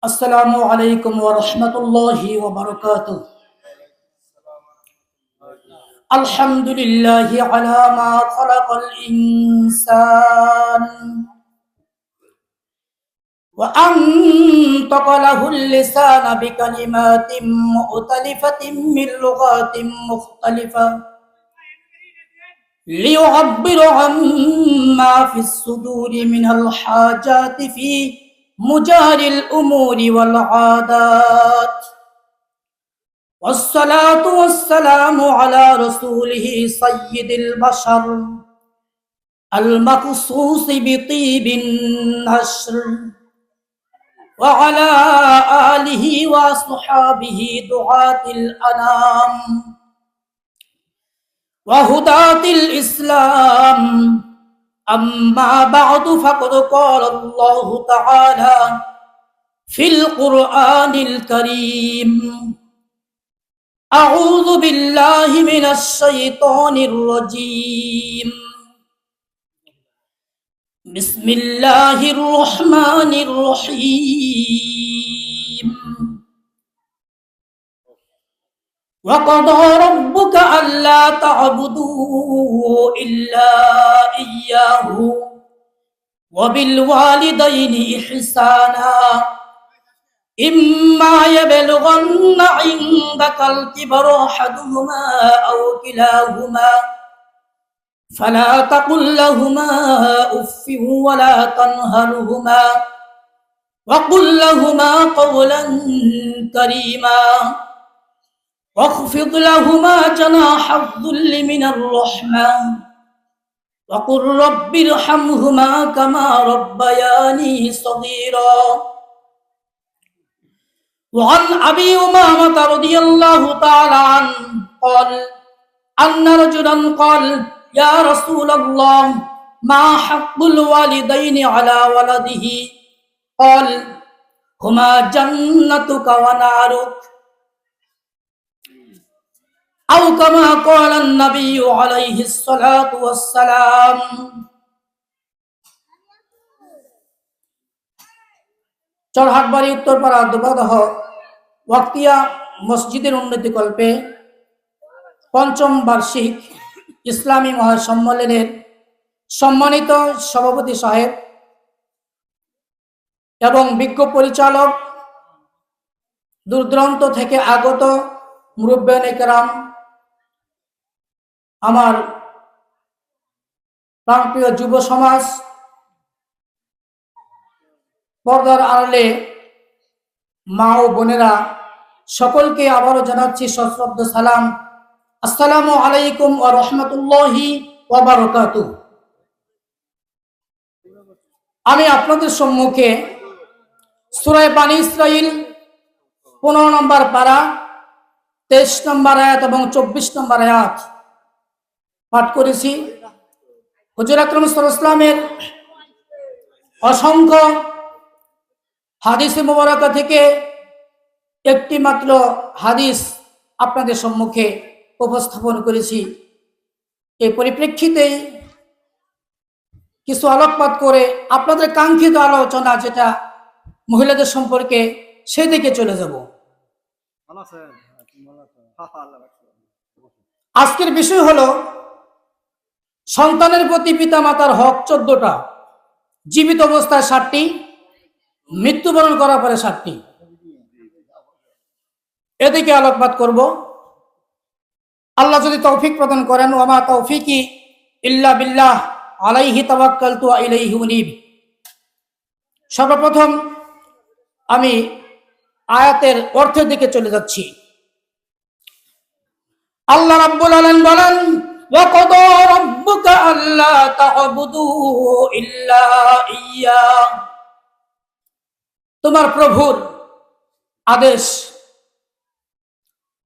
السلام عليكم ورحمة الله وبركاته. الحمد لله على ما خلق الإنسان وأنطق له اللسان بكلمات مختلفة من لغات مختلفة ليعبر عما في الصدور من الحاجات في مجاري الأمور والعادات، والصلاة والسلام على رسوله سيد البشر المخصوص بطيب النشر، وعلى آله وصحابه دعاة الأنام وهداة الإسلام. أما بعد فقد قال الله تعالى في القرآن الكريم: أعوذ بالله من الشيطان الرجيم. بسم الله الرحمن الرحيم. وقضى ربك ألا تعبدوا إلا إياه وبالوالدين إحسانا إما يبلغن عندك الكبر أحدهما أو كلاهما فلا تقل لهما أف ولا تنهرهما وقل لهما قولا كريما واخفض لهما جناح الذل من الرحمة وقل رب ارحمهما كما ربياني صغيرا. وعن أبي أمامة رضي الله تعالى عنه قال أن رجلا قال: يا رسول الله، ما حق الوالدين على ولده؟ قال: هما جنتك ونارك، أو كما قال النبي عليه الصلاة والسلام. চরহাটবাড়ি উত্তরপাড়া দুবাদহ ওয়াক্তিয়া মসজিদের উন্নতিকল্পে পঞ্চম বার্ষিক ইসলামী মহাসম্মেলনের সম্মানিত সভাপতি সাহেব এবং বিজ্ঞ পরিচালক, দূরদূরান্ত থেকে আগত মুরব্বিয়ানে কেরাম, আমার প্রাণপ্রিয় যুব সমাজ, পর্দার আড়ালে মা ও বোনেরা, সকলকে আবারও জানাচ্ছি সশ্রদ্ধ সালাম। আসসালামু আলাইকুম ওয়া রাহমাতুল্লাহি ওয়া বারাকাতুহু। আমি আপনাদের সম্মুখে সূরা বানী ইসরাঈল 15 নম্বর পারা 23 নম্বর আয়াত এবং 24 নম্বর আয়াত পাঠ করেছি। হুজুর আকরাম সাল্লাল্লাহু আলাইহি ওয়াসাল্লামের অসংখ্য হাদিসে মুবারাকা থেকে একটি মাত্র হাদিস আপনাদের সম্মুখে উপস্থাপন করেছি। এই পরিপ্রেক্ষিতে কিছু আলোকপাত করে আপনাদের কাঙ্ক্ষিত আলোচনা, যেটা মহিলাদের সম্পর্কে, সেদিকে চলে যাব। আজকের বিষয় হলো সন্তানের প্রতি পিতামাতার হক 14টা, জীবিত অবস্থায় 7টি, মৃত্যুবরণ করার পরে 7টি। এদিকে আলোকপাত করব। আল্লাহ যদি তৌফিক প্রদান করেন, ওয়া মা তৌফিকি ইল্লা বিল্লাহ, আলাইহি তাওয়াক্কালতু ওয়া ইলাইহি উনীব। সর্বপ্রথম আমি আয়াতের অর্থের দিকে চলে যাচ্ছি। আল্লাহ রাব্বুল আলামিন বলেন: ওয়া কাদা রাব্বুকা আল্লা তা'বুদু ইল্লা ইয়্যা, তোমার প্রভুর আদেশ,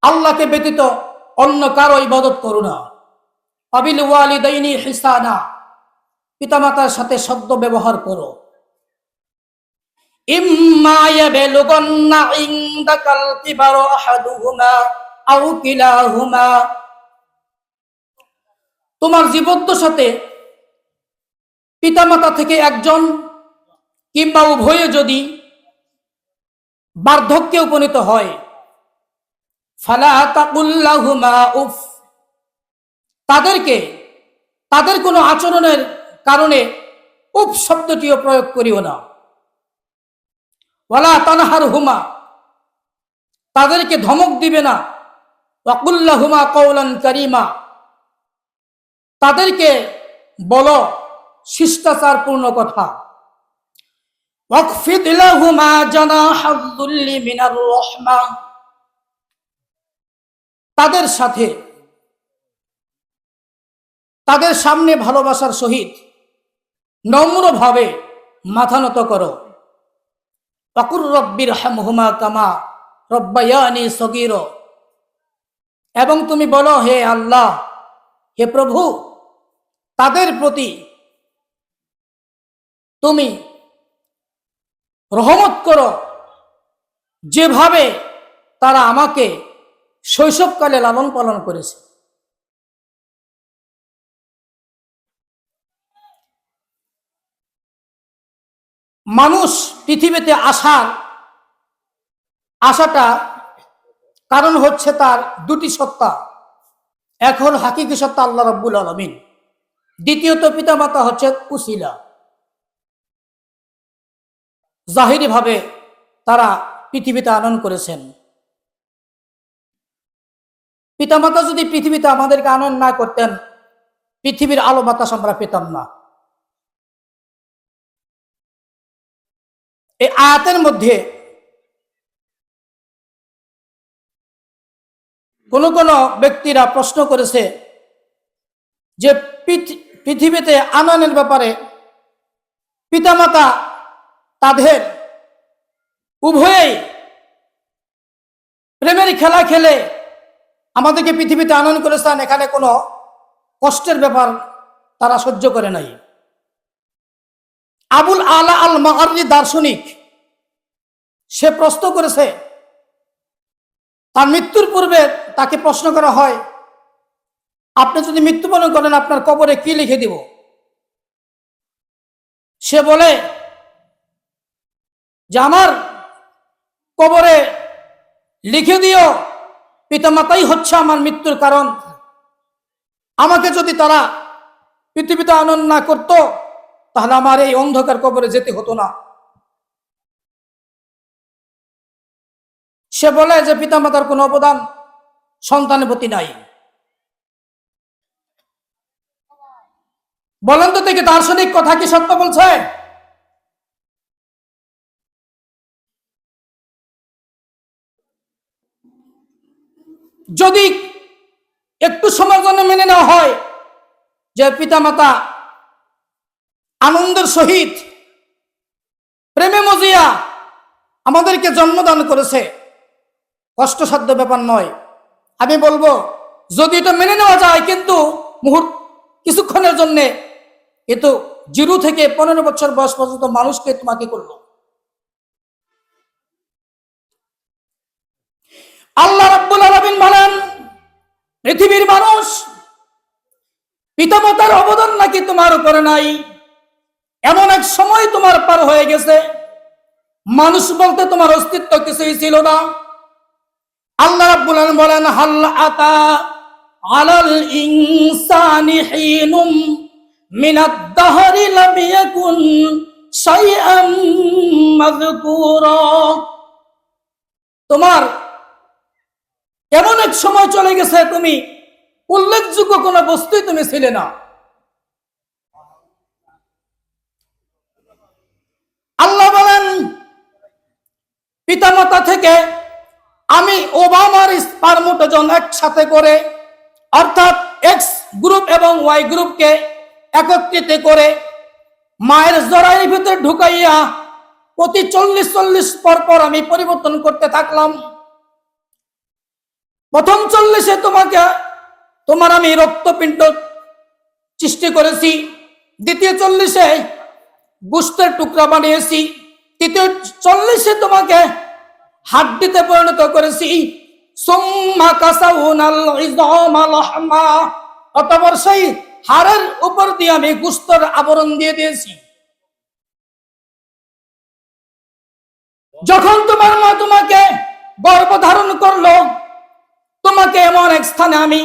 আল্লাহকে ব্যতীত অন্য কারো ইবাদত করো না। ওয়াবিল ওয়ালিদাইনি ইহসানা, পিতামাতার সাথে সদ্য ব্যবহার করো। ইম্মা ইয়াবলুগান্না ইনদাকাল কিবারা আহাদুহুমা আও কিলাহুমা, তোমার জীবদ্দশাতে পিতামাতা থেকে একজন কিংবা উভয়ে যদি বার্ধক্যে উপনীত হয়, ফালা তাকুল লাহুমা উফ, তাদের কোনো আচরণের কারণে উফ শব্দটিও প্রয়োগ করিও না। ওয়ালা তানহারহুমা, তাদেরকে ধমক দিবে না। ওয়াকুল লাহুমা কওলান কারীমা, তাদেরকে বলো শিষ্টাচারপূর্ণ কথা। ওয়াকফিদ লাহুমা জানাহায যুল্লি মিনার রাহমা, তাদের সাথে তাদের সামনে ভালোবাসার সহিত নম্রভাবে মাথা নত করো। ওয়াকুর রব্বিরহামহুমা কামা রব্বায়ানি সগীরা, এবং তুমি বলো হে আল্লাহ, হে প্রভু, তাদের প্রতি তুমি রহমত করো যেভাবে তারা আমাকে শৈশবকালে লালন পালন করেছে। মানুষ পৃথিবীতে আসাটা কারণ হচ্ছে তার দুটি সত্তা। এক হল হাকিকি সত্তা আল্লাহ রাব্বুল আলামিন, দ্বিতীয়ত পিতামাতা হচ্ছে উসিলা। জাহিরি ভাবে তারা পৃথিবীতে আনয়ন করেছেন। পিতামাতা যদি পৃথিবীতে আমাদেরকে আনয়ন না করতেন, পৃথিবীর আলো বাতাস আমরা পেতাম না। এই আয়াতের মধ্যে কোন কোন ব্যক্তিরা প্রশ্ন করেছে যে পৃথিবীতে আনয়নের ব্যাপারে পিতামাতা তাদের উভয়েই প্রেমের খেলা খেলে আমাদেরকে পৃথিবীতে আনয়ন করেছেন, এখানে কোনো কষ্টের ব্যাপার তারা সহ্য করে নাই। আবুল আলা আল মাআররি দার্শনিক, সে প্রশ্ন করেছে, তার মৃত্যুর পূর্বে তাকে প্রশ্ন করা হয়, আপনি যদি মৃত্যুবরণ করেন আপনার কবরে কি লিখে দিব? সে বলে যে আমার কবরে লিখে দিও পিতামাতাই হচ্ছে আমার মৃত্যুর কারণ। আমাকে যদি তারা পৃথিবীতে আনয়ন না করত তাহলে আমার এই অন্ধকার কবরে যেতে হতো না। সে বলে যে পিতামাতার কোনো অবদান সন্তানের প্রতি নাই। বলেন তো দেখি, দার্শনিক কথা কি সত্য বলছে? যদি একটু সময়ের জন্য মেনে নেওয়া হয় যে পিতামাতা আনন্দের সহিত প্রেমে মজিয়া আমাদেরকে জন্মদান করেছে, কষ্টসাধ্য ব্যাপার নয়, আমি বলবো যদি এটা মেনে নেওয়া যায়, কিন্তু কিছুক্ষণের জন্য, কিন্তু 0 থেকে 15 বছর বয়স পর্যন্ত মানুষকে তোমাকে করলো। আল্লাহ রাব্বুল আলামিন বলেন, পৃথিবীর মানুষ পিতামাতার অবদান নাকি তোমার উপরে নাই। এমন এক সময় তোমার পার হয়ে গেছে মানুষ বলতে তোমার অস্তিত্ব কিছুই ছিল না। আল্লাহ রাব্বুল আলামিন বলেন, হাল আতা আলাল ইনসানি হিনুম মিনাদ দাহরি লাম ইয়াকুন শাইআম মাযকুরা, তোমার এমন এক সময় চলে গেছে তুমি উল্লেখযোগ্য কোন বস্তুই তুমি ছিলে না। আল্লাহ বলেন, পিতামাতা থেকে আমি ওবামার স্পারমোটোজেন একসাথে করে, অর্থাৎ এক্স গ্রুপ এবং ওয়াই গ্রুপকে একত্রিত করে মায়ের জরায়ুর ভিতরে ঢুকাইয়া প্রতি 40 পর আমি পরিবর্তন করতে থাকলাম। প্রথম 40-এ তোমার আমি রক্তপিণ্ড সৃষ্টি করেছি, দ্বিতীয় 40-এ গোশতের টুকরা বানিয়েছি, তৃতীয় 40-এ তোমাকে হাড্ডিতে পরিণত করেছি, সুম্মা কাসাউনাল ইযআমা লাহমা, অতঃপর সেই হাড়ের উপর দিয়ে আমি গোশতের আবরণ দিয়ে দিয়েছি। যখন তোমার মা তোমাকে গর্ভধারণ করলো, তোমাকে এমন এক স্থানে আমি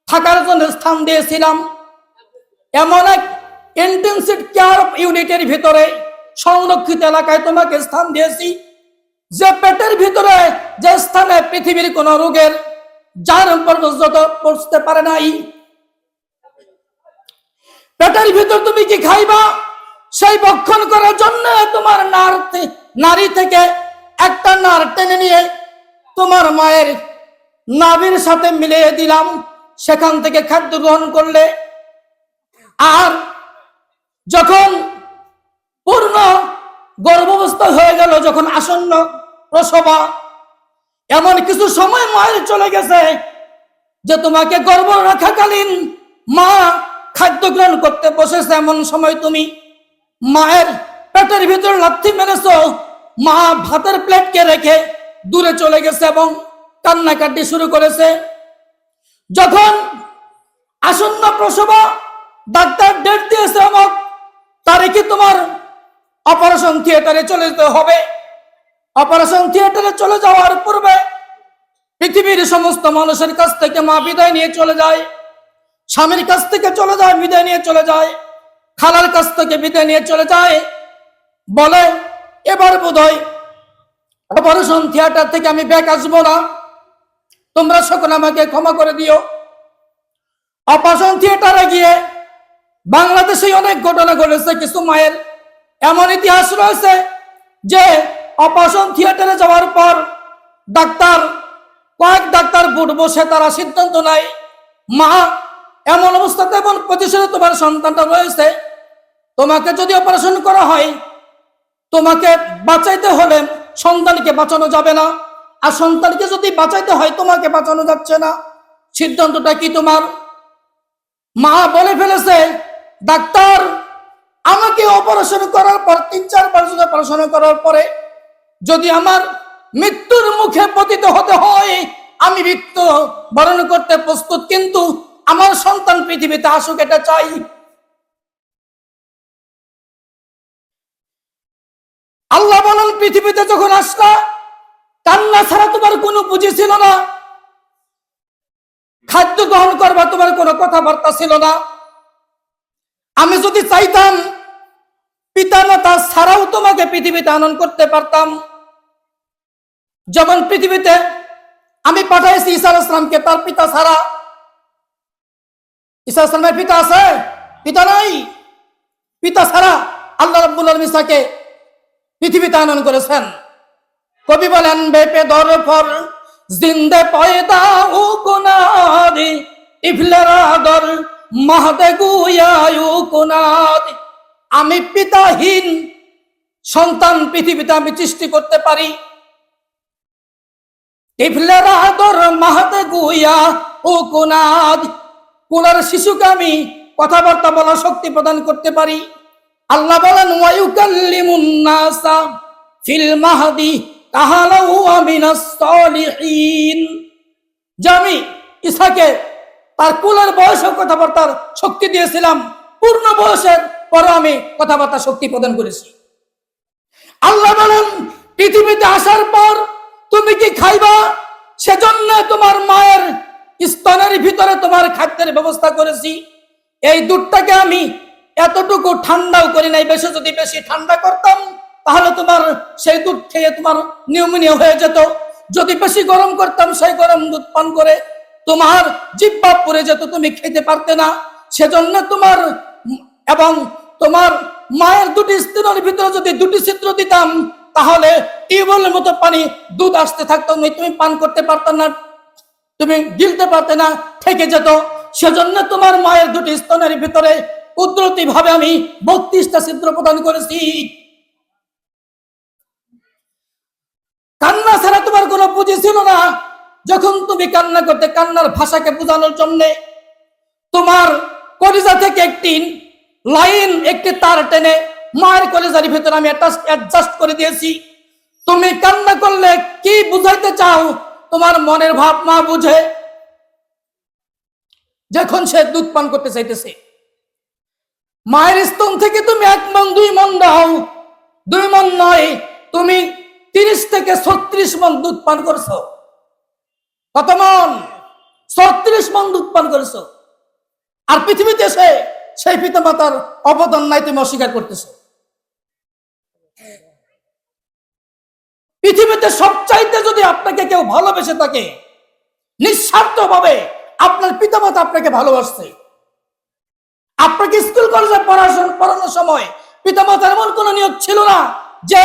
থাকার জন্য স্থান দিয়েছিলাম, এমন এক ইন্টেনসিভ কেয়ার ইউনিটের ভিতরে সংরক্ষিত এলাকায় তোমাকে স্থান দিয়েছি, যে পেটের ভিতরে, যে স্থানে পৃথিবীর কোন রোগের জার্ম পর্যন্ত পৌঁছতে পারে নাই। পেটের ভিতর তুমি কি খাইবা, সেই ভক্ষণ করার জন্য তোমার নারী থেকে একটা নার টেনে নিয়ে তোমার মায়ের নাভির সাথে মিলিয়ে দিলাম, সেখান থেকে খাদ্য গ্রহণ করলে। আর যখন পূর্ণ গর্ভাবস্থা হয়ে গেল, যখন আসন্ন প্রসবা, এমন কিছু সময় মায়ের চলে গেছে যে তোমাকে গর্ভ রাখাকালীন মা খাদ্য গ্রহণ করতে বসেছে, এমন সময় তুমি মায়ের পেটের ভিতর লাথি মেরেছ, মা ভাতের প্লেটকে রেখে দূরে চলে গেছে এবং কান্নাকাটি শুরু করেছে। যখন আসন্ন প্রসবা, ডাক্তার ডেট দিয়েছে অমুক তারিখে তোমার অপারেশন থিয়েটারে চলে যেতে হবে। অপারেশন থিয়েটারে চলে যাওয়ার পূর্বে পৃথিবীর সমস্ত মানুষের কাছ থেকে মা বিদায় নিয়ে চলে যায়, স্বামীর কাছ থেকে চলে যায়, বিদায় নিয়ে চলে যায়, খালার কাছ থেকে বিদায় নিয়ে চলে যায়, বলে এবার বোধহয় অপারেশন থিয়েটার থেকে আমি ব্যাক আসবো না, তোমরা সকলে আমাকে ক্ষমা করে দিও। অপারেশন থিয়েটারে গিয়ে বাংলাদেশে অনেক ঘটনা ঘটেছে। কিছু মায়ের এমন ইতিহাস রয়েছে যে অপারেশন থিয়েটারে যাওয়ার পর কয়েক ডাক্তার বুট বসে তারা সিদ্ধান্ত নেয়, মা এমন অবস্থাতে, এমন পজিশনে তোমার সন্তানটা রয়েছে, তোমাকে যদি অপারেশন করা হয়, তোমাকে বাঁচাইতে হলে সন্তানকে বাঁচানো যাবে না, আর সন্তানকে যদি বাঁচাইতে হয় তোমাকে বাঁচানো যাচ্ছে না, সিদ্ধান্তটা কি তোমার? মা বলে ফেলেছে, ডাক্তার আমাকে অপারেশন করার পর 3-4 বার অপারেশন করার পরে যদি আমার মৃত্যুর মুখে পতিত হতে হয়, আমি মৃত্যু বরণ করতে প্রস্তুত, কিন্তু আমার সন্তান পৃথিবীতে আসুক, এটা চাই। আল্লাহ বলেন, পৃথিবীতে যখন আসলা, কান্না ছাড়া তোমার কোনো বুঝি ছিল না, খাদ্য গ্রহণ করবা তোমার কোনো কথাবার্তা ছিল না। আমি যদি চাইতাম পিতা মাতা ছাড়াও তোমাকে পৃথিবীতে আনয়ন করতে পারতাম। যেমন পৃথিবীতে আমি পাঠাইছি ঈসা আলাইহিস সালামকে, তার পিতা ছাড়া। ঈসা আলাইহিস সালামের পিতা আছে? পিতা নাই। পিতা ছাড়া আল্লাহ রাব্বুল আলামিন ঈসাকে পৃথিবীতে আনয়ন করেছেন। কবি বলেন, বেপে দর ফর জিন্দে পয়দা ও কোনাদি ইফলেরা দর মাহদে গুয়ায়ু কোনাদি। আমি পিতাহীন সন্তান পৃথিবীতে আমি সৃষ্টি করতে পারি। ইফলেরা দর মাহদে গুয়া ও কোনাদি, কোলার শিশুকে আমি কথাবার্তা বলার শক্তি প্রদান করতে পারি। আল্লাহ বলেন, ওয়ায়ুকাল্লিমুন নাসা ফিল মাহদি কাহালাহু মিনাস সালিহিন। যে আমি ঈসাকে তার কুলের বয়সে কথাবার্তার শক্তি দিয়েছিলাম, পূর্ণ বয়সের পরে আমি কথাবার্তা শক্তি প্রদান করেছি। আল্লাহ বলেন, পৃথিবীতে আসার পর তুমি কি খাইবা, সেজন্য তোমার মায়ের স্তনের ভিতরে তোমার খাদ্যের ব্যবস্থা করেছি। এই দুধটাকে আমি এতটুকু ঠান্ডাও করি নাই, যদি বেশি ঠান্ডা করতাম তাহলে তোমার সেই দুধ খেয়ে তোমার নিউমোনিয়া হয়ে যেত। যদি বেশি গরম করতাম, সেই গরম দুধ পান করে তোমার জিহ্বা পুড়ে যেত, তুমি খেতে পারতে না। সেজন্য তোমার এবং তোমার মায়ের দুটি স্তনের ভিতরে যদি দুটি ছিদ্র দিতাম, তাহলে টিউবওয়েলের মতো পানি দুধ আসতে থাকতো, তুমি পান করতে পারত না, তুমি গিলতে পারতে না, থেকে যেত। সেজন্য তোমার মায়ের দুটি স্তনের ভিতরে কুদরতি ভাবে আমি 32টা ছিদ্র প্রদান করেছি। কান্না ছাড়া তোমার কোনো পুঁজি ছিল না। যখন তুমি কান্না করতে, কান্নার ভাষাকে বোঝানোর জন্য তোমার কলিজা থেকে একটি লাইন, একটি তার টেনে মায়ের কলিজার ভিতরে আমি অ্যাডজাস্ট করে দিয়েছি। তুমি কান্না করলে কি বুঝাইতে চাও, তোমার মনের ভাব মা বুঝে। যখন সে দুধ পান করতে চাইতেছে, মায়ের স্তন থেকে তুমি 1 মণ 2 মণ দাও, 2 মণ নয়, তুমি 30 থেকে 36 মণ দুধ পান করছো। কত মণ? 36 মণ দুধ পান করেছো। আর পৃথিবীতে এসে সেই পিতামাতার অবদান নাই তুমি অস্বীকার করতেছো। পৃথিবীতে সবচাইতে যদি আপনাকে কেউ ভালোবেসে থাকে, নিঃস্বার্থ ভাবে আপনার পিতামাতা আপনাকে ভালোবাসছে। আপনাকে স্কুল কলেজে পড়ানোর সময় পিতামাতার এমন কোন নিয়োগ ছিল না যে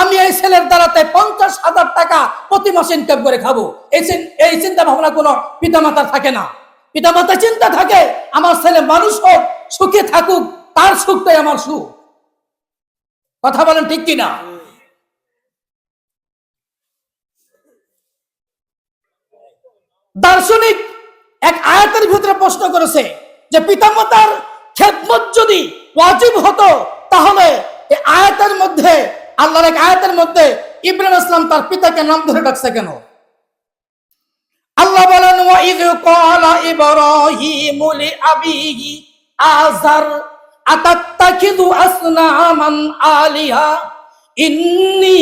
আমি এই ছেলের দ্বারাতে 50,000 টাকা প্রতি মাসে ইনকাম করে খাবো। এই চিন্তা ভাবনা কোনো পিতামাতার থাকে না। পিতামাতার চিন্তা থাকে আমার ছেলে মানুষ হোক, সুখে থাকুক, তার সুখটাই আমার সুখ। কথা বলেন ঠিক কিনা? দার্শনিক এক আয়াতের ভিতরে প্রশ্ন করেছে যে পিতামাতার খেদমত যদি ওয়াজিব হতো তাহলে এই আয়াতের মধ্যে, আল্লাহর এক আয়াতের মধ্যে ইব্রাহিম ইসলাম তার পিতাকে নাম ধরে ডাকছে কেন? আল্লাহ বলেন ওয়া ইয ক্বালা ইব্রাহিমু লিআবিহি আযার আতাত্তাখিযু আসনামান আলিহা ইন্নী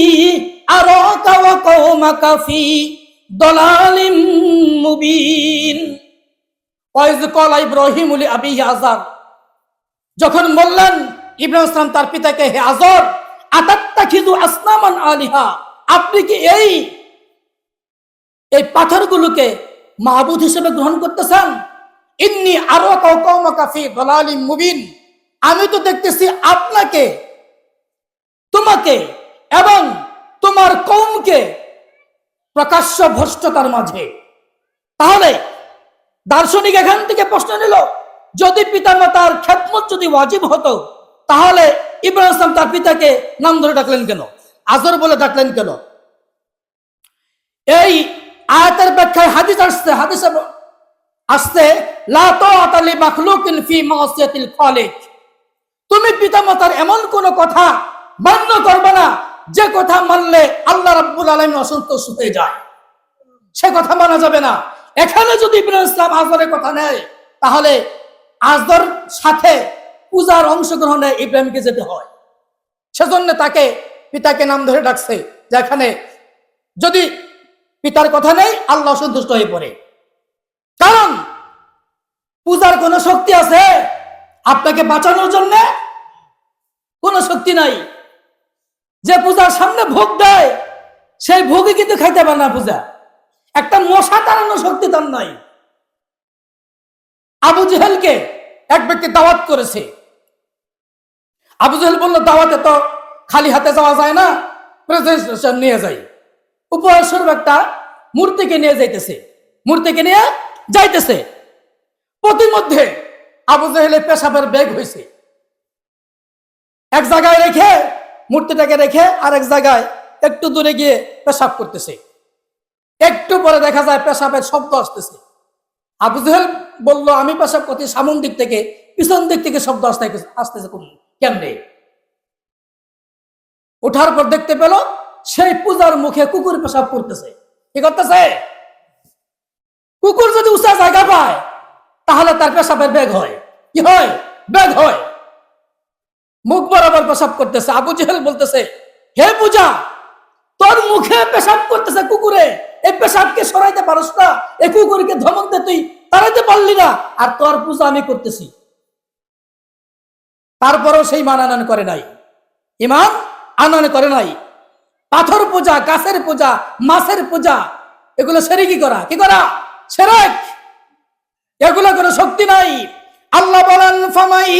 আরাকা ওয়া কওমাকা ফি দালালিম মুবিন। ওয়া ইয ক্বালা ইব্রাহিমু লিআবিহি আযার, যখন বললেন ইব্রাহিম ইসলাম তার পিতাকে, হে আযর, আতাত্তাখিযু আসনামান আলিহা, আপনি কি এই পাথরগুলোকে মাহবুদ হিসেবে গ্রহণ করতেছেন? ইন্নী আরাকা ওয়া কওমাকা ফি দালালিম মুবিন, আমি তো দেখতেছি আপনাকে, তোমাকে এবং তোমার কওমকে প্রকাশ্য ভ্রষ্টতার মাঝে। তাহলে দার্শনিক এখান থেকে প্রশ্ন নিল, যদি পিতামাতার খেদমত যদি ওয়াজিব হতো তাহলে ইব্রাহিম ইসলাম তার পিতাকে নাম ধরে ডাকলেন কেন, আযর বলে ডাকলেন কেন? এই আয়াতের ব্যাখ্যায় হাদিসে আসছে লা তাআতা লি মাখলুকিন ফি মাসিয়াতিল খালিক, তুমি পিতামাতার এমন কোন কথা মান্য করবে না যে কথা মানলে আল্লাহ রাব্বুল আলামিন অসন্তুষ্ট হয়ে যায়, সে কথা মানা যাবে না। এখানে যদি ইব্রাহিম ইসলাম আযরের কথা নেয় তাহলে আযর সাথে পূজার অংশগ্রহণে ইব্রাহিমকে যেতে হয়, সেজন্য তাকে পিতাকে নাম ধরে ডাকছে। যেখানে যদি পিতার কথা নেই আল্লাহ সন্তুষ্ট হয়ে পড়ে। কারণ পূজার কোন শক্তি আছে আপনাকে বাঁচানোর জন্য? কোন শক্তি নাই। যে পূজার সামনে ভোগ দেয় সেই ভোগে কিন্তু খাইতে পারে না পূজা। একটা মশা তাড়ানোর শক্তি তার নাই। আবু জেহেলকে এক ব্যক্তি দাওয়াত করেছে। আবু জেহেল বলল, দাওয়াতে তো খালি হাতে যাওয়া যায় না, প্রেজেন্টেশন নিয়ে যাই। উপহারস্বরূপ একটা মূর্তিকে নিয়ে যাইতেছে। প্রতিমধ্যে আবু জেহেলের পেশাবের বেগ হয়েছে। এক জায়গায় রেখে মূর্তিটাকে রেখে আরেক জায়গায় একটু দূরে গিয়ে পেশাব করতেছে। একটু পরে দেখা যায় পেশাবের শব্দ আসতেছে। আবু জেহেল বলল, আমি পেশাব করতে সামন দিক থেকে, পিছন দিক থেকে শব্দ আসতেছে কেমনে? ওঠার পর দেখতে পেল সেই পূজার মুখে কুকুর পেশাব করতেছে। কি করতেছে? কুকুর যদি উঁচা জায়গা পায় তাহলে তার পেশাবের বেগ হয়। কি হয়? বেগ হয়। মুখ বরাবর পেশাব করতেছে। আবু জেহেল বলতেছে, হে পূজা, তোর মুখে পেশাব করতেছে কুকুরে, এই পেশাবকে সরাইতে পারস না? এই কুকুরকে ধমক দে, তুই তাড়াইতে পারলি না, আর তোর পূজা আমি করতেছি। তারপরেও সেই মান আনয়ন করে নাই, ইমান আনয়ন করে নাই। পাথর পূজা, গাছের পূজা, মাছের পূজা, এগুলো শিরকি করা। কি করা? শিরক। এগুলো কোনো শক্তি নাই। আল্লাহ বলেন, ফামাই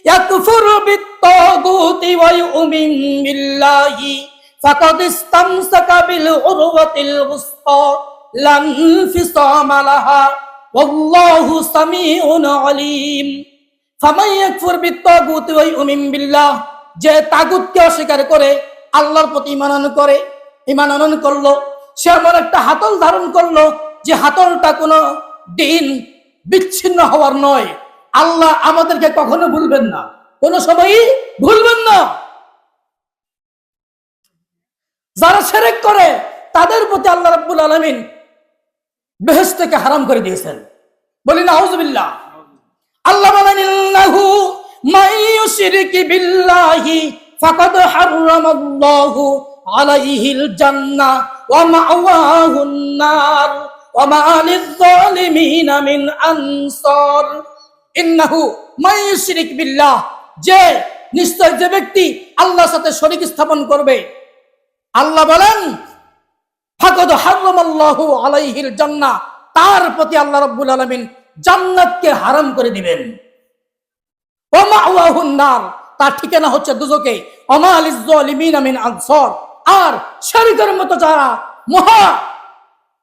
ইয়াকফুরু বিত-তাগুতি ওয়া ইউমিন বিল্লাহি ফাকাদ ইসতামসাকা বিল উরওয়াতিল উসতা লা ইনফিসামা লাহা ওয়াল্লাহু সামিউন আলীম। ফামাই ইয়াকফুর বিত-তাগুতি ওয়া ইউমিন বিল্লাহ, যে তাগুতকে অস্বীকার করে আল্লাহর প্রতি ঈমান আনয়ন করলো, সে এমন একটা হাতল ধারণ করলো যে হাতলটা কোনো দিন বিচ্ছিন্ন হওয়ার নয়। আল্লাহ আমাদেরকে কখনো ভুলবেন না, কোনো সময়ই ভুলবেন না। যারা শিরক করে তাদের প্রতি আল্লাহ রাব্বুল আলামিন বেহেশত থেকে হারাম করে দিয়েছেন। বলি নাউযুবিল্লাহ। আল্লাহ বলেন, ইন্নাহু মান ইউশরিক বিল্লাহি ফাকাদ হারামাল্লাহু আলাইহিল জান্নাহ ওয়া মাওয়াহুন নার ওয়া মা লিয-যালিমিনা মিন আনসার। ইন্নাহু মান ইউশরিক বিল্লাহ, যে নিশ্চয় যে ব্যক্তি আল্লাহর সাথে শরীক স্থাপন করবে, আল্লাহ বলেন ফাকাদ হারামাল্লাহু আলাইহিল জান্নাহ, তার প্রতি আল্লাহ রাব্বুল আলামিন জান্নাতকে হারাম করে দিবেন। ওয়া মাওয়াহুন নার, তার ঠিকানা হচ্ছে দুজকে। ওয়া মা লিয-যালিমিনা মিন আনসার, আর শিরকের মতো যারা মহা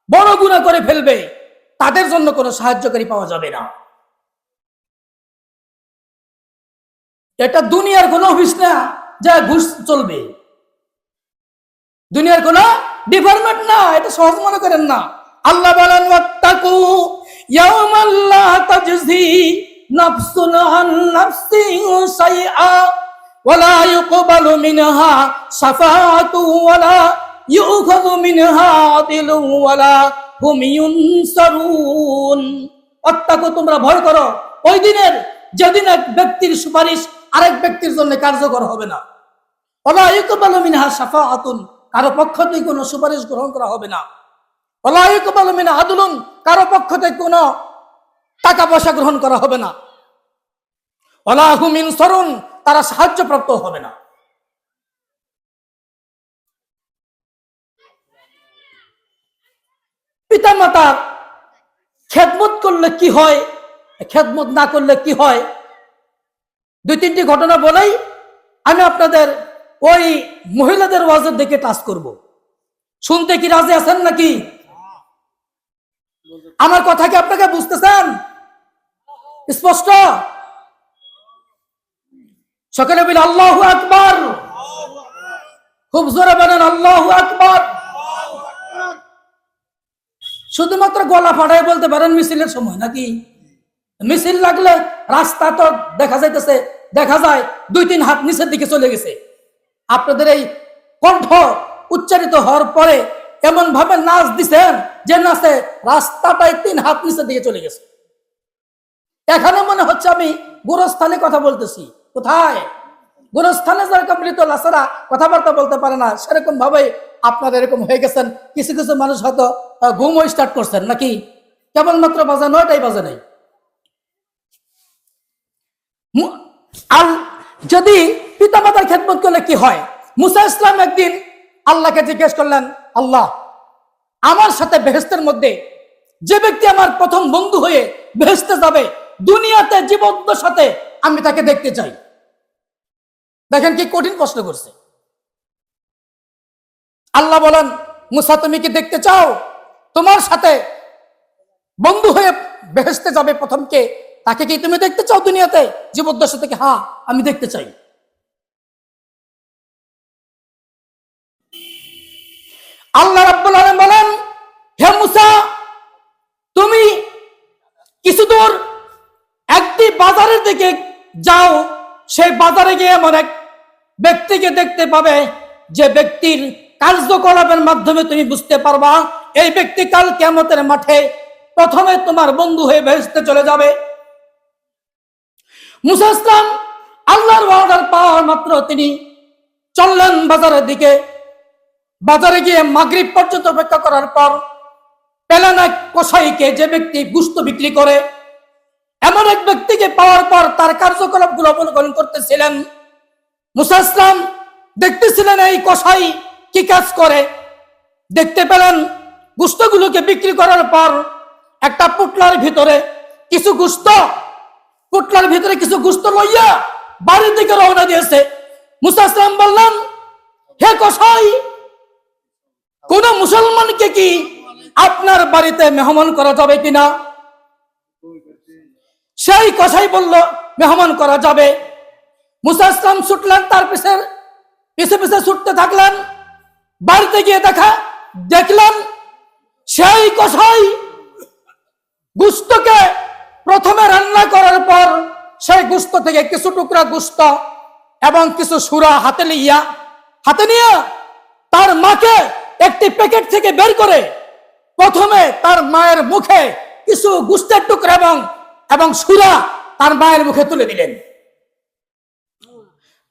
বড় গুনাহ করে ফেলবে তাদের জন্য কোনো সাহায্যকারী পাওয়া যাবে না। এটা দুনিয়ার কোনো অফিস না যা ঘুষ চলবে, দুনিয়ার কোনো ডিপার্টমেন্ট না, এটা সহজ মনে করেন না। আল্লাহ বলেন ওয়াত্তাকু ইয়াওমান লা তাজজি নাফসুন আন নাফসিন শাইআ ওয়া লা ইউকবালু মিনহা শাফাআতু ওয়া লা ইউখাযু মিনহা আদিলু ওয়া লা হুম ইউনসারুন। ওয়াত্তাকু, তোমরা ভয় করো ওই দিনের যেদিন এক ব্যক্তির সুপারিশ আরেক ব্যক্তির জন্য কার্যকর হবে না। ওয়া লা ইউকবালু মিনহা শাফাআতুন, কারো পক্ষ থেকে কোনো সুপারিশ গ্রহণ করা হবে না। ওয়া লা ইউকবালু মিনহা আদলুন, কারো পক্ষ থেকে কোনো টাকা পয়সা গ্রহণ করা হবে না। ওয়া লা হুম ইউনসারুন, তারা সাহায্যপ্রাপ্ত হবে না। পিতা মাতার খেদমত করলে কি হয়, খেদমত না করলে কি হয়, দুই তিনটি ঘটনা বলেই আমি আপনাদের ওই মহিলাদের ওয়াজের দিকে টাচ করব। শুনতে কি রাজি আছেন নাকি? আমার কথা কি আপনাকে বুঝতেছেন স্পষ্ট? সকলে বলি আল্লাহু আকবার, খুব জোরে বলেন আল্লাহু আকবার। শুধুমাত্র গলা ফাটাই বলতে পারেন মিছিলের সময় নাকি? মিছিল লাগলে রাস্তা তো দেখা যাইতেছে, দেখা যায় 2-3 হাত নিচের দিকে চলে গেছে। আপনাদের এই কণ্ঠ উচ্চারিত হওয়ার পরে এমন ভাবে নাচ দিছেন যে নাচে রাস্তাটাই 3 হাত নিচের দিকে চলে গেছে। এখানে মনে হচ্ছে আমি গোরস্থানে কথা বলতেছি। কোথায়? গোরস্থানে যারা কমপ্লিট লাসারা কথাবার্তা বলতে পারে না, সেরকম ভাবে আপনারা এরকম হয়ে গেছেন। কিছু কিছু মানুষ হয়তো ঘুমও স্টার্ট করছেন নাকি? কেবলমাত্র বাজে 9টাই বাজে নাই। আর যদি পিতা মাতার খেদমত করলে কি হয়? মুসা ইসলাম একদিন আল্লাহকে জিজ্ঞেস করলেন, আল্লাহ, আমার সাথে বেহেশতের মধ্যে যে ব্যক্তি আমার প্রথম বন্ধু হয়ে বেহেশতে যাবে, দুনিয়াতে জীবন্ত সাথে আমি তাকে দেখতে চাই। দেখেন কি কঠিন প্রশ্ন করছে। আল্লাহ বলেন, মুসা, তুমি কি দেখতে চাও তোমার সাথে বন্ধু হয়ে বেহেশতে যাবে প্রথম কে, তাকে কি তুমি দেখতে চাও দুনিয়াতে জীবদ্দশা থেকে? হ্যাঁ, আমি দেখতে চাই। আল্লাহ রাব্বুল আলামিন বলেন, হে মুসা, তুমি কিছু দূর একটি বাজারের দিকে যাও, সেই বাজারে গিয়ে এমন এক ব্যক্তিকে দেখতে পাবে যে ব্যক্তির কার্যকলাপের মাধ্যমে তুমি বুঝতে পারবা এই ব্যক্তি কাল কিয়ামতের মাঠে প্রথমে তোমার বন্ধু হয়ে বেহেশতে চলে যাবে। মুসা ইসলাম আল্লাহর অর্ডার পাওয়ার মাত্র তিনি চললেন বাজারের দিকে। বাজারে গিয়ে মাগরিব পর্যন্ত অপেক্ষা করার পর পেলেন এক কসাইকে, যে ব্যক্তি গোশত বিক্রি করে। এমন এক ব্যক্তিকে পাওয়ার পর তার কার্যকলাপগুলো অবলোকন করতেছিলেন। মুসা ইসলাম দেখতেছিলেন এই কসাই কি কাজ করে। দেখতে পেলেন গোশতগুলোকে বিক্রি করার পর একটা পুটলার ভিতরে কিছু গোশত, পুটলার ভিতরে কিছু গোশত লইয়া বাড়ির দিকে রওনা দিয়েছে। মুসা ইসলাম বললেন, হে কসাই, কোন মুসলমানকে কি আপনার বাড়িতে মেহমান করা যাবে কিনা? সেই কসাই বলল, মেহমান করা যাবে। মুসা ইসলাম ছুটলেন, তার পিছে পিছে ছুটতে থাকলেন। বাড়িতে গিয়ে দেখলেন সেই কসাই গোশতকে প্রথমে রান্না করার পর সেই গোশত থেকে কিছু টুকরা গোশত এবং কিছু সুরা হাতে নিয়ে তার মাকে একটি প্যাকেট থেকে বের করে প্রথমে তার মায়ের মুখে কিছু গোশতের টুকরা এবং সুরা তার মায়ের মুখে তুলে দিলেন।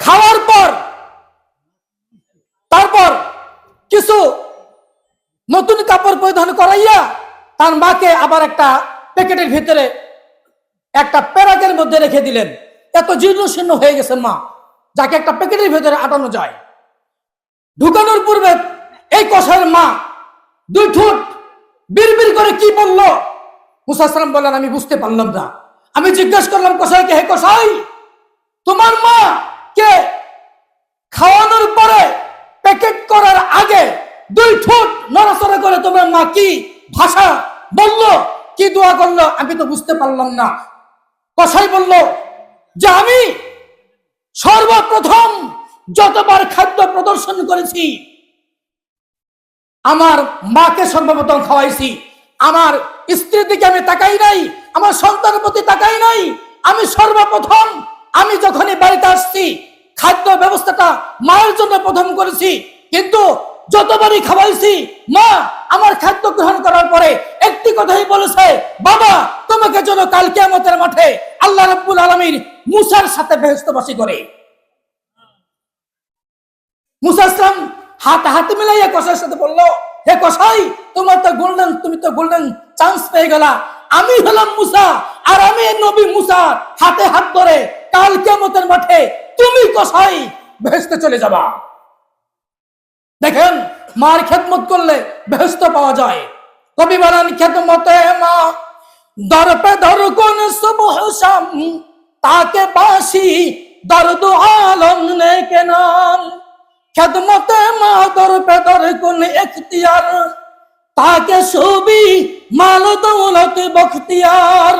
খাওয়ার পর তারপর কিছু নতুন কাপড় পরিধান করাইয়া তার মাকে আবার একটা প্যাকেটের ভিতরে একটা প্যারাকের মধ্যে রেখে দিলেন। এত জীর্ণ শীর্ণ হয়ে গেছে মা, যাকে একটা প্যাকেটের ভিতরে আটানো যায়। ঢুকানোর পূর্বে এই কসাইয়ের মা দুই ঠোঁট বিড়বিড় করে কি বলল, মুসা সালাম বললেন আমি বুঝতে পারলাম না। আমি জিজ্ঞাসা করলাম কসাইকে, হে কসাই, তোমার মা কে খাওয়ানোর পরে প্যাকেট করার আগে দুই ঠোঁট নড়াচড়া করে তোমার মা কি ভাষা বলল, কি দোয়া করলো? আমি তো বুঝতে পারলাম না। কসাই বলল যে আমি সর্বপ্রথম যতবার খাদ্য প্রদর্শন করেছি আমার মাকে সর্বপ্রথম খাওয়াইছি। আমার স্ত্রীর দিকে আমি তাকাই নাই, আমার সন্তানের প্রতি তাকাই নাই। আমি সর্বপ্রথম আমি যখনই বাড়িতে আসছি খাদ্য ব্যবস্থাটা মায়ের জন্য প্রথম করেছি। কিন্তু যতবারই খাওয়াইছি মা আমার খাদ্য গ্রহণ করার পরে একটি কথাই বলেছে, বাবা তোমাকে যেন কাল কিয়ামতের মাঠে আল্লাহ রাব্বুল আলামিন মুসার সাথে বেহেশতবাসী করে। মুসা আসলাম হাতে মিলাইয়া কসাইয়ের সাথে বললো, হে কসাই, তুমি তো গোল্ডেন চান্স পেয়ে গেলা। আমি হলাম মুসা, আর আমি নবী মুসা হাতে হাত ধরে কাল কিয়ামতের মাঠে তুমি কসাই বেহেশতে চলে যাবা। দেখেন মার খেদমত করলে বেহেশত পাওয়া যায়। কবি বলেন, খেদমতে মা দর পে দর কোন সুবহ শাম, তাকে বাসি দর্দ আলম নে কে নাম। খেদমতে মা দর পে দর কোন ইখতিয়ার, তাকে সুবি মাল দৌলত বখতিয়ার।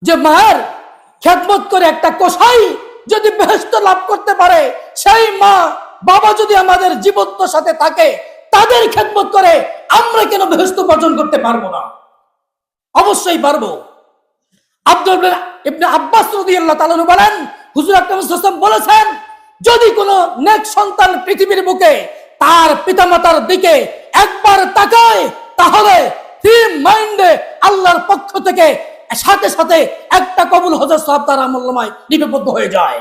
যে মায়ের খেদমত করে একটা কসাই যদি বেহেশত লাভ করতে পারে, সেই মা বাবা যদি আমাদের জীবন্ত সাথে থাকে, তাদের খেদমত করে আমরা কেন বেহেশত অর্জন করতে পারবো না? অবশ্যই পারবো। আব্দুল ইবনে আব্বাস রাদিয়াল্লাহু তাআলা বলেন, হুজুর আকরাম সাল্লাল্লাহু আলাইহি ওয়াসাল্লাম বলেছেন, যদি কোনো নেক সন্তান পৃথিবীর বুকে তার পিতামাতার দিকে একবার তাকায়, তাহলে ফ্রি মাইন্ডে আল্লাহর পক্ষ থেকে সাথে সাথে একটা কবুল হজের সওয়াব তার আমলনামায় লিপিবদ্ধ হয়ে যায়।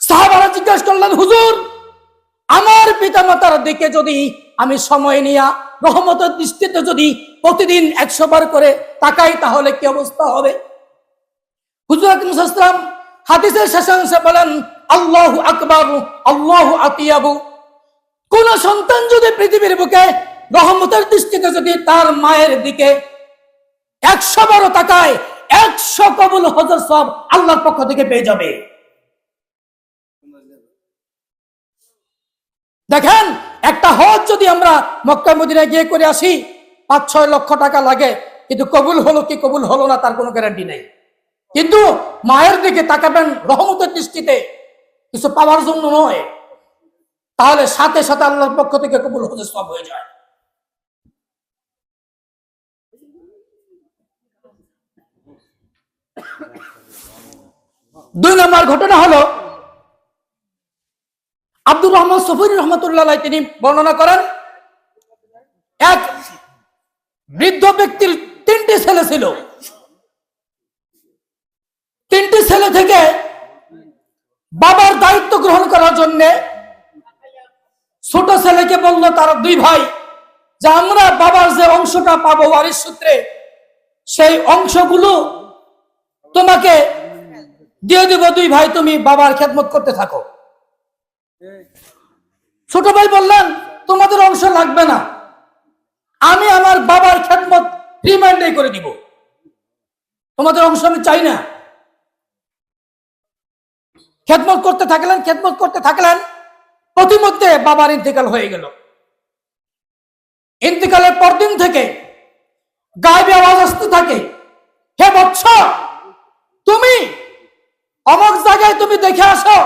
সাহাবারা জিজ্ঞাসা করলেন, হুজুর আমার পিতামাতার দিকে যদি আমি সময় নিয়া রহমতের দৃষ্টিতে যদি প্রতিদিন 100 বার করে তাকাই, তাহলে কি অবস্থা হবে? হুজুর আকরাম সাল্লাল্লাহু আলাইহি ওয়াসাল্লাম হাদিসের শেষাংশে বলেন, আল্লাহু আকবার আল্লাহু আতিয়াবু। কোন সন্তান যদি পৃথিবীর বুকে রহমতের দৃষ্টিতে যদি তার মায়ের দিকে 100 বারও তাকায়, 100 কবুল হজের সওয়াব আল্লাহর পক্ষ থেকে পেয়ে যাবে। দেখেন একটা হজ যদি আমরা মক্কা মদিনায় গিয়ে করে আসি 5-6 লক্ষ টাকা লাগে, কিন্তু কবুল হলো কি কবুল হলো না তার কোনো গ্যারান্টি নেই। কিন্তু মায়ের দিকে তাকাবেন রহমতের দৃষ্টিতে, কিছু পাওয়ার জন্য নয়, তাহলে সাথে সাথে আল্লাহর পক্ষ থেকে কবুল হজের সওয়াব হয়ে যায়। দুই নম্বর ঘটনা হলো, আব্দুর রহমান সফুরি রহমতুল্লাহ আলাইহি তিনি বর্ণনা করেন, এক বৃদ্ধ ব্যক্তির 3টি ছেলে ছিল। 3টি ছেলে থেকে বাবার দায়িত্ব গ্রহণ করার জন্য ছোট ছেলেকে বলল তার 2 ভাই যে আমরা বাবার যে অংশটা পাবো ওয়ারিশ সূত্রে, সেই অংশগুলো তোমাকে দিয়ে দেব, 2 ভাই তুমি বাবার খেদমত করতে থাকো। ছোট ভাই বললেন, তোমাদের অংশ লাগবে না, আমি আমার বাবার খেদমত রিমাইন্ডে করে দিব, তোমাদের অংশ আমি চাই না। খেদমত করতে থাকলেন। প্রতিমধ্যে বাবার ইন্তেকাল হয়ে গেল। ইন্তেকালের পরদিন থেকে গায়েবী আওয়াজ আসতে থাকে, হে বৎস, তুমি অমুক জায়গায় তুমি দেখে আসো,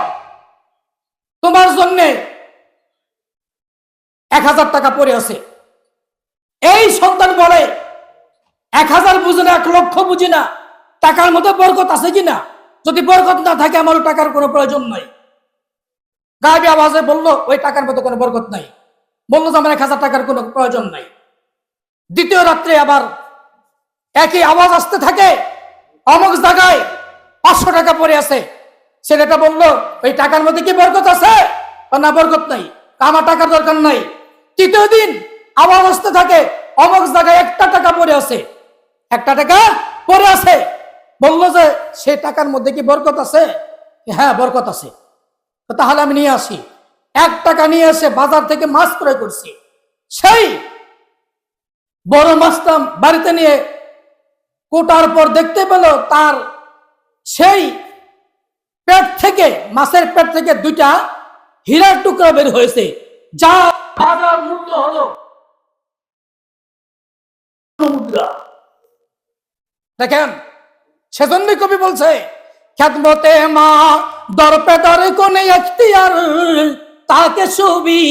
তোমার জন্য 1000 টাকা পড়ে আছে। এই সন্তান বলে, 1000 বুঝি না, 1 লক্ষ বুঝি না, টাকার মধ্যে বরকত আছে কিনা? যদি বরকত না থাকে আমার টাকার কোনো প্রয়োজন নাই। গায়েবী আওয়াজে বলল, ওই টাকার মধ্যে কোনো বরকত নাই। বললো যে আমার 1000 টাকার কোনো প্রয়োজন নাই। দ্বিতীয় রাত্রে আবার একই আওয়াজ আসতে থাকে, অমুক জায়গায় 500 টাকা পড়ে আছে। ছেলেটা বলল, ওই টাকার মধ্যে কি বরকত আছে? না, বরকত নাই, আমার টাকার দরকার নাই। তৃতীয় দিন আবার আসতে থাকে, অমুক জায়গায় একটা টাকা পড়ে আছে, একটা টাকা পড়ে আছে। বললো যে সেই টাকার মধ্যে কি বরকত আছে? হ্যাঁ, বরকত আছে। তাহলে আমি নিয়ে আসি। 1 টাকা নিয়ে এসে বাজার থেকে মাছ ক্রয় করছি। সেই বড় মাছটা বাড়িতে নিয়ে কোটার পর দেখতে পেল তার সেই পেট থেকে, মাছের পেট থেকে 2টা হীরার টুকরা বের হয়েছে, যা বাজার মূল্য হলো মুদ্রা। দেখেন, সেজন্যই কবি বলছে, খ্যাতমতে মা দরপে দর কোনে এখতিয়ার, তাকে সুবি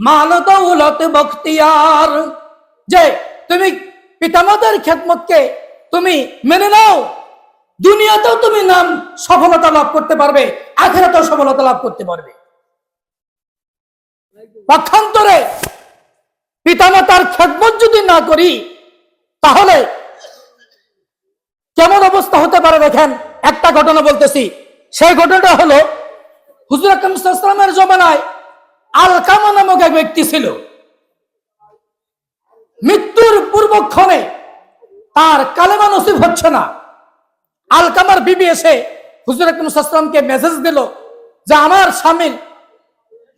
মাল দৌলত বখতিয়ার। যে তুমি পিতামাতার খেদমতকে তুমি মেনে নাও, দুনিয়াতেও তুমি নাম সফলতা লাভ করতে পারবে, আখিরাতেও সফলতা লাভ করতে পারবে। পক্ষান্তরে পিতামাতার খেদমত যদি না করি, তাহলে কেমন অবস্থা হতে পারে দেখেন। একটা ঘটনা বলতেছি। সেই ঘটনাটা হলো, হুজুর আকরাম সাল্লাল্লাহু আলাইহি ওয়াসাল্লামের জমানায় আলকামা নামক এক ব্যক্তি ছিল। মৃত্যুর পূর্বক্ষণে তার কালেমা নসিব হচ্ছে না। আলকামার বিবি এসে হুজুর আকরাম সাল্লাল্লাহু আলাইহি ওয়াসাল্লামকে মেসেজ দিল যে আমার স্বামী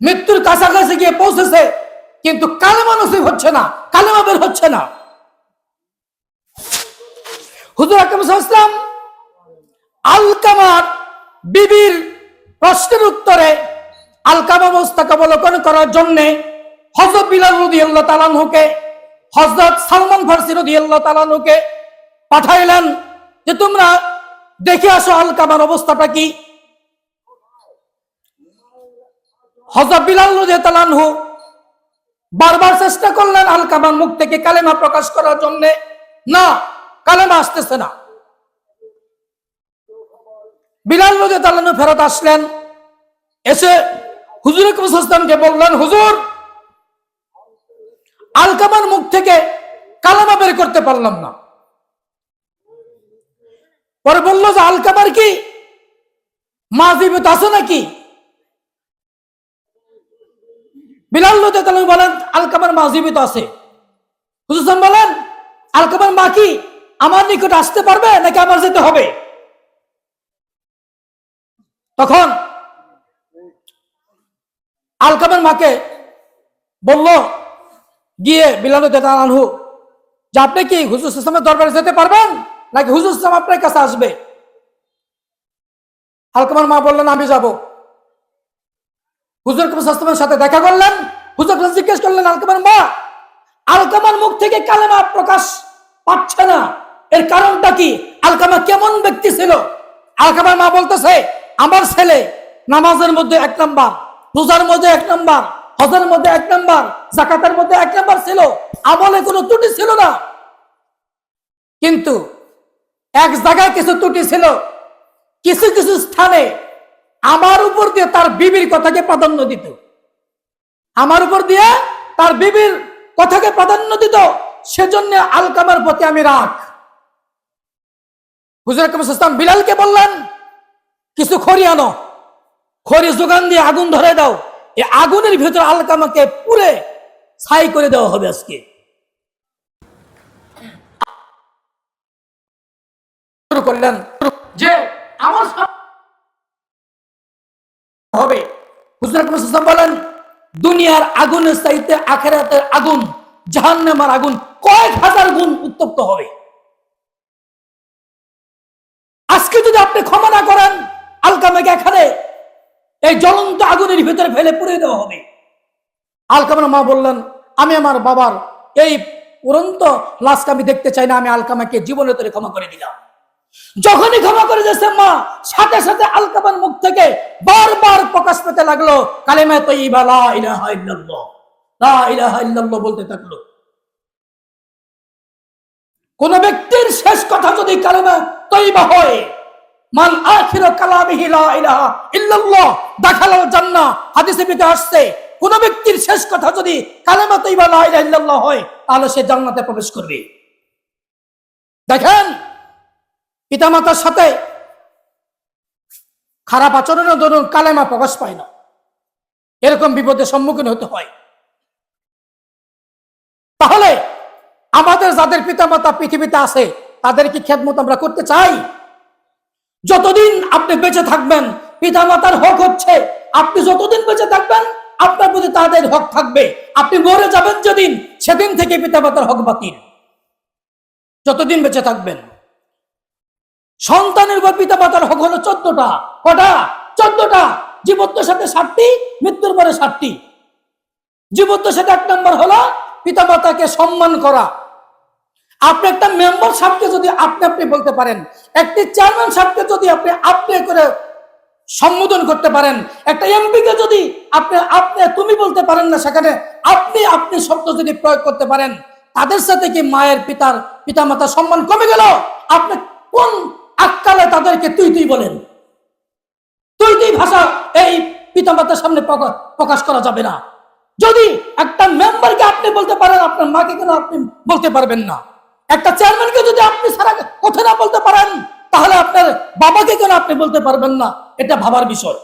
মৃত্যুর কাছাকাছি গিয়ে পৌঁছেছে, কিন্তু কালেমা নসিব হচ্ছে না, কালেমা বের হচ্ছে না। হুজুর আকরাম সাল্লাল্লাহু আলাইহি ওয়াসাল্লাম আলকামার বিবির প্রশ্নের উত্তরে আলকামা অবস্থাকে অবলোকন করার জন্য হযরত বিলাল রাদিয়াল্লাহু তাআলা আনহুকে, হযরত সালমান ফারসি রাদিয়াল্লাহু তাআলা আনহুকে পাঠাইলেন যে তোমরা দেখে আসো আলকামার অবস্থাটা কি। হযরত বিলাল রাদিয়াল্লাহু তাআলা আনহু বারবার চেষ্টা করলেন আলকামার মুখ থেকে কালেমা প্রকাশ করার জন্য, না, কালেমা আসতেছে না। বিলাল রাদিয়াল্লাহু তাআলা আনহু ফেরত আসলেন, এসে হুজুর আকরাম সাল্লাল্লাহু আলাইহি ওয়াসাল্লামকে বললেন, হুজুর, আলকামার মুখ থেকে কালেমা বের করতে পারলাম না। পরে বলল যে আলকামার কি মা জীবিত আছে নাকি? বিলাল রাদিয়াল্লাহু তাআলা আনহু বলেন, আলকামার মা জীবিত আছে। হুজুর সাল্লাল্লাহু আলাইহি ওয়াসাল্লাম বলেন, আলকামার মা কি আমার নিকট আসতে পারবে নাকি আমার যেতে হবে? তখন আলকামার মাকে বলল গিয়ে বিলাল রাদিয়াল্লাহু তাআলা আনহু যে আপনি কি হুজুর সাল্লাল্লাহু আলাইহি ওয়াসাল্লামের দরবারে যেতে পারবেন নাকি হুজুর সাল্লাল্লাহু আলাইহি ওয়াসাল্লাম আপনার কাছে আসবে? আলকামার মা বললেন, আমি যাব। হুজুর আকরাম সাল্লাল্লাহু আলাইহি ওয়াসাল্লামের সাথে দেখা করলেন। হুজুর আকরাম জিজ্ঞেস করলেন, আলকামার মা, আলকামার মুখ থেকে কালেমা প্রকাশ পাচ্ছে না, এর কারণটা কি? আলকামা কেমন ব্যক্তি ছিল? আলকামার মা বলতেছে, আমার ছেলে নামাজের মধ্যে 1 নাম্বার, রোজার মধ্যে 1 নাম্বার, হজের মধ্যে 1 নাম্বার, যাকাতের মধ্যে 1 নাম্বার ছিল, আমলে কোনো ত্রুটি ছিল না। কিন্তু এক জায়গায় কিছু ত্রুটি ছিল, কিছু কিছু স্থানে আমার উপর দিয়ে তার বিবির কথাকে প্রাধান্য দিত, আমার উপর দিয়ে তার বিবির কথাকে প্রাধান্য দিত, সেজন্য আলকামার প্রতি আমি রাগ। হুজুর আকরাম সাল্লাল্লাহু আলাইহি ওয়াসাল্লাম বিলালকে বললেন, কিছু খড়ি আনো, খড়ি যোগান দিয়ে আগুন ধরে দাও, এই আগুনের ভিতরে আলকামাকে পুড়ে ছাই করে দেওয়া হবে আজকে। করলেন যে আমার হবে। হুজুর আকরাম সাল্লাল্লাহু আলাইহি ওয়াসাল্লাম বলেন, দুনিয়ার আগুনের চাইতে আখিরাতের আগুন, জাহান্নামের আগুন কয়েক হাজার গুণ উত্তপ্ত হবে। আজকে যদি আপনি ক্ষমা না করেন, আলকামাকে এখানে এই জ্বলন্ত আগুনের ভিতরে ফেলে পুড়িয়ে দেওয়া হবে। আলকামার মা বললেন, আমি আমার বাবার এই উড়ন্ত লাশকে আমি দেখতে চাই না, আমি আলকামাকে জীবনে তরে ক্ষমা করে দিলাম। যখনই ক্ষমা করে দিয়েছে মা, সাথে সাথে আলকামার মুখ থেকে বারবার প্রকাশ পেতে লাগলো কালেমা তাইয়্যিবা, লা ইলাহা ইল্লাল্লাহ, লা ইলাহা ইল্লাল্লাহ বলতে থাকলো। কোন ব্যক্তির শেষ কথা যদি কালেমা তাইয়্যিবা হয়, মান আখিরু কালামিহি লা ইলাহা ইল্লাল্লাহ দাখালাল জান্নাহ, হাদিসে ভিতরে আসছে, কোন ব্যক্তির শেষ কথা যদি কালেমা তাইয়্যিবা লা ইলাহা ইল্লাল্লাহ হয়, তাহলে সে জান্নাতে প্রবেশ করবে। দেখেন, পিতামাতার সাথে খারাপ আচরণের দরুন কালেমা প্রকাশ পায় না, এরকম বিপদের সম্মুখীন হতে হয়। তাহলে আমাদের যাদের পিতামাতা পৃথিবীতে আছে তাদের কি খেদমত আমরা করতে চাই? যতদিন আপনি বেঁচে থাকবেন পিতামাতার হক হচ্ছে, আপনি যতদিন বেঁচে থাকবেন আপনার প্রতি তাদের হক থাকবে। আপনি মরে যাবেন যেদিন, সেদিন থেকে পিতামাতার হক বাতিল, যতদিন বেঁচে থাকবেন। সন্তানের উপর পিতামাতার হক হলো 14টা। কটা? 14টা। জীবত্বের সাথে 7টি, মৃত্যুর পরে 7টি। জীবত্বের সাথে 1 নম্বর হলো পিতামাতাকে সম্মান করা। আপনি একটা মেম্বার সাহেবকে যদি আপনি বলতে পারেন, একটি চেয়ারম্যান সাহেবকে যদি আপনি করে সম্বোধন করতে পারেন, একটা এমপি কে যদি আপনি তুমি বলতে পারেন না, সেখানে আপনি শব্দ যদি প্রয়োগ করতে পারেন, তাদের সাথে কি মায়ের পিতামাতার সম্মান কমে গেল? আপনি কোন আক্কালে তাদেরকে তুই বলেন? তুই ভাষা এই পিতামাতার সামনে প্রকাশ করা যাবে না। যদি একটা মেম্বারকে আপনি বলতে পারেন, আপনার মাকে কেন আপনি বলতে পারবেন না? একটা চেয়ারম্যানকে যদি আপনি সারা কথা না বলতে পারেন, তাহলে আপনার বাবাকে কেন আপনি বলতে পারবেন না? এটা ভাবার বিষয়।